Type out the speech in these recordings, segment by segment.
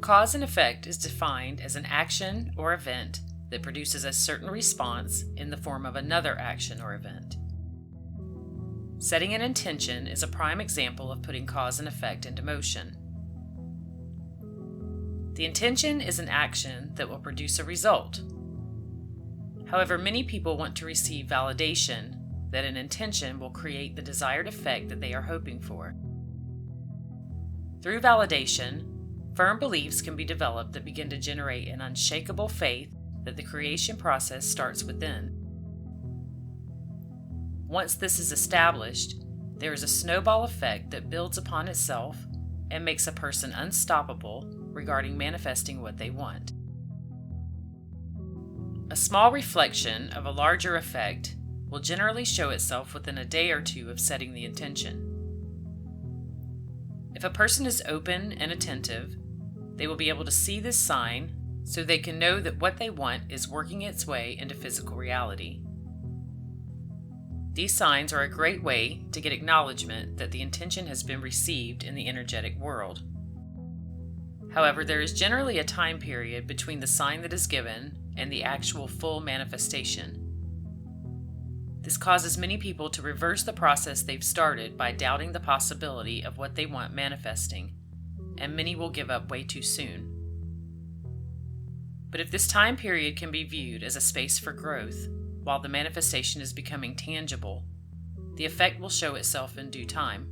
Cause and effect is defined as an action or event that produces a certain response in the form of another action or event. Setting an intention is a prime example of putting cause and effect into motion. The intention is an action that will produce a result. However, many people want to receive validation that an intention will create the desired effect that they are hoping for. Through validation, firm beliefs can be developed that begin to generate an unshakable faith that the creation process starts within. Once this is established, there is a snowball effect that builds upon itself and makes a person unstoppable regarding manifesting what they want. A small reflection of a larger effect will generally show itself within a day or two of setting the intention. If a person is open and attentive, they will be able to see this sign so they can know that what they want is working its way into physical reality. These signs are a great way to get acknowledgement that the intention has been received in the energetic world. However, there is generally a time period between the sign that is given and the actual full manifestation. This causes many people to reverse the process they've started by doubting the possibility of what they want manifesting, and many will give up way too soon. But if this time period can be viewed as a space for growth, while the manifestation is becoming tangible, the effect will show itself in due time.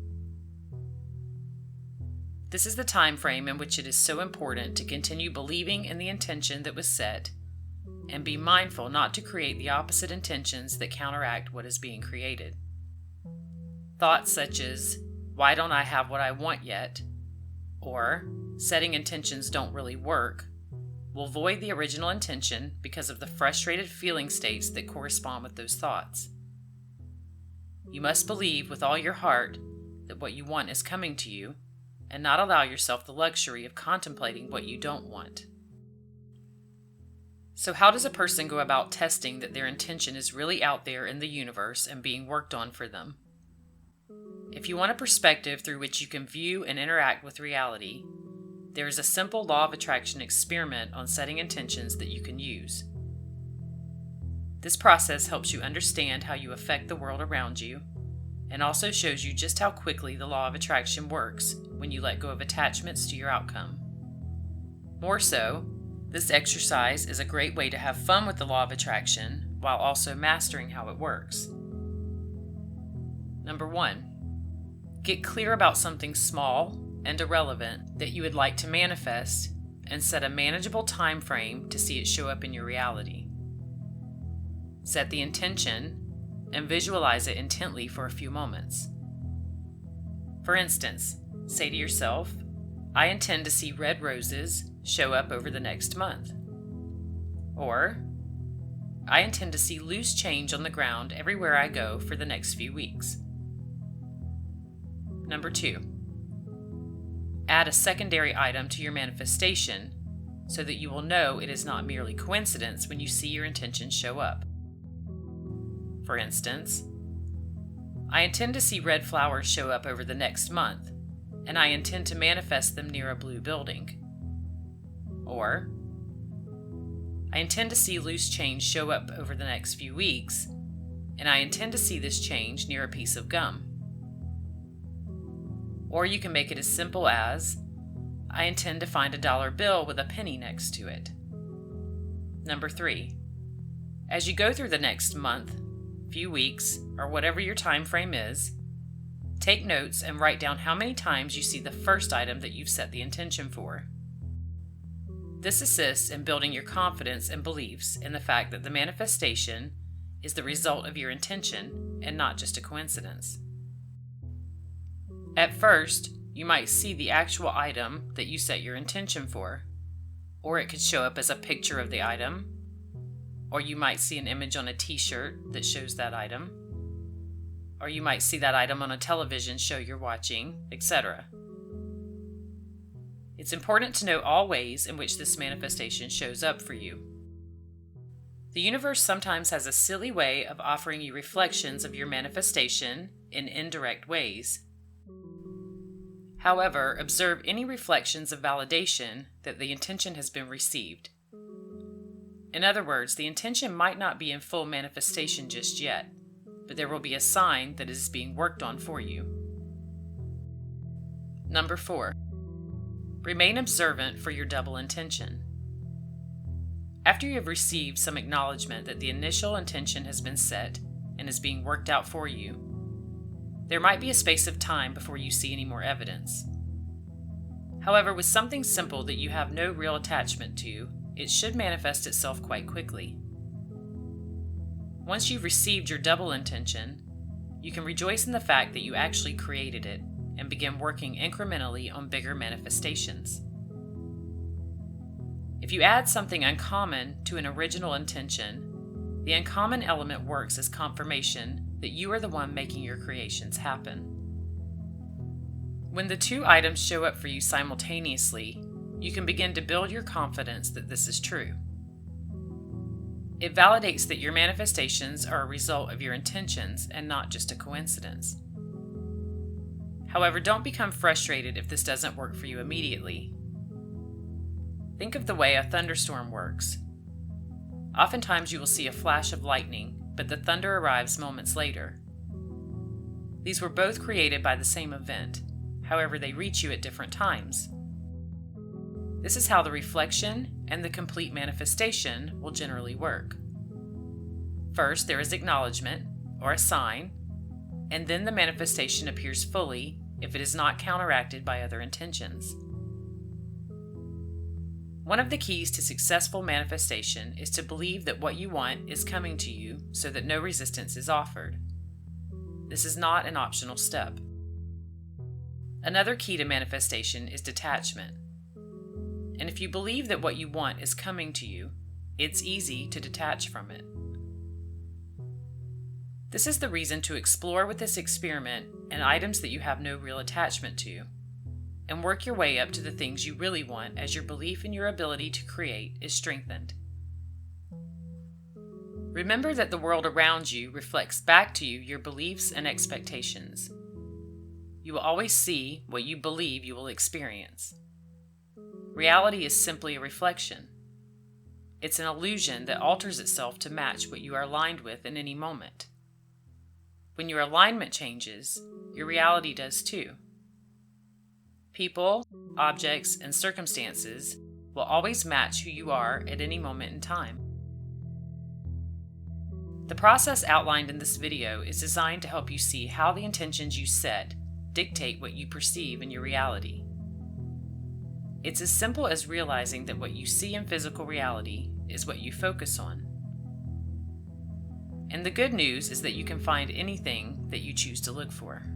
This is the time frame in which it is so important to continue believing in the intention that was set and be mindful not to create the opposite intentions that counteract what is being created. Thoughts such as, "Why don't I have what I want yet?" or "Setting intentions don't really work," will void the original intention because of the frustrated feeling states that correspond with those thoughts. You must believe with all your heart that what you want is coming to you, and not allow yourself the luxury of contemplating what you don't want. So how does a person go about testing that their intention is really out there in the universe and being worked on for them? If you want a perspective through which you can view and interact with reality, there is a simple law of attraction experiment on setting intentions that you can use. This process helps you understand how you affect the world around you, and also shows you just how quickly the law of attraction works when you let go of attachments to your outcome. More so, this exercise is a great way to have fun with the law of attraction while also mastering how it works. Number 1, get clear about something small and irrelevant that you would like to manifest and set a manageable time frame to see it show up in your reality. Set the intention and visualize it intently for a few moments. For instance, say to yourself, "I intend to see red roses show up over the next month." Or, "I intend to see loose change on the ground everywhere I go for the next few weeks." Number 2, add a secondary item to your manifestation so that you will know it is not merely coincidence when you see your intention show up. For instance, "I intend to see red flowers show up over the next month, and I intend to manifest them near a blue building." Or, "I intend to see loose change show up over the next few weeks, and I intend to see this change near a piece of gum." Or you can make it as simple as, "I intend to find a dollar bill with a penny next to it." Number 3, as you go through the next month, few weeks, or whatever your time frame is, take notes and write down how many times you see the first item that you've set the intention for. This assists in building your confidence and beliefs in the fact that the manifestation is the result of your intention and not just a coincidence. At first, you might see the actual item that you set your intention for, or it could show up as a picture of the item, or you might see an image on a t-shirt that shows that item, or you might see that item on a television show you're watching, etc. It's important to know all ways in which this manifestation shows up for you. The universe sometimes has a silly way of offering you reflections of your manifestation in indirect ways. However, observe any reflections of validation that the intention has been received. In other words, the intention might not be in full manifestation just yet, but there will be a sign that it is being worked on for you. Number 4. Remain observant for your double intention. After you have received some acknowledgement that the initial intention has been set and is being worked out for you, there might be a space of time before you see any more evidence. However, with something simple that you have no real attachment to, it should manifest itself quite quickly. Once you've received your double intention, you can rejoice in the fact that you actually created it and begin working incrementally on bigger manifestations. If you add something uncommon to an original intention, the uncommon element works as confirmation that you are the one making your creations happen. When the two items show up for you simultaneously, you can begin to build your confidence that this is true. It validates that your manifestations are a result of your intentions and not just a coincidence. However, don't become frustrated if this doesn't work for you immediately. Think of the way a thunderstorm works. Oftentimes you will see a flash of lightning, but the thunder arrives moments later. These were both created by the same event, however they reach you at different times. This is how the reflection and the complete manifestation will generally work. First, there is acknowledgement, or a sign, and then the manifestation appears fully if it is not counteracted by other intentions. One of the keys to successful manifestation is to believe that what you want is coming to you so that no resistance is offered. This is not an optional step. Another key to manifestation is detachment. And if you believe that what you want is coming to you, it's easy to detach from it. This is the reason to explore with this experiment and items that you have no real attachment to, and work your way up to the things you really want as your belief in your ability to create is strengthened. Remember that the world around you reflects back to you your beliefs and expectations. You will always see what you believe you will experience. Reality is simply a reflection. It's an illusion that alters itself to match what you are aligned with in any moment. When your alignment changes, your reality does too. People, objects, and circumstances will always match who you are at any moment in time. The process outlined in this video is designed to help you see how the intentions you set dictate what you perceive in your reality. It's as simple as realizing that what you see in physical reality is what you focus on. And the good news is that you can find anything that you choose to look for.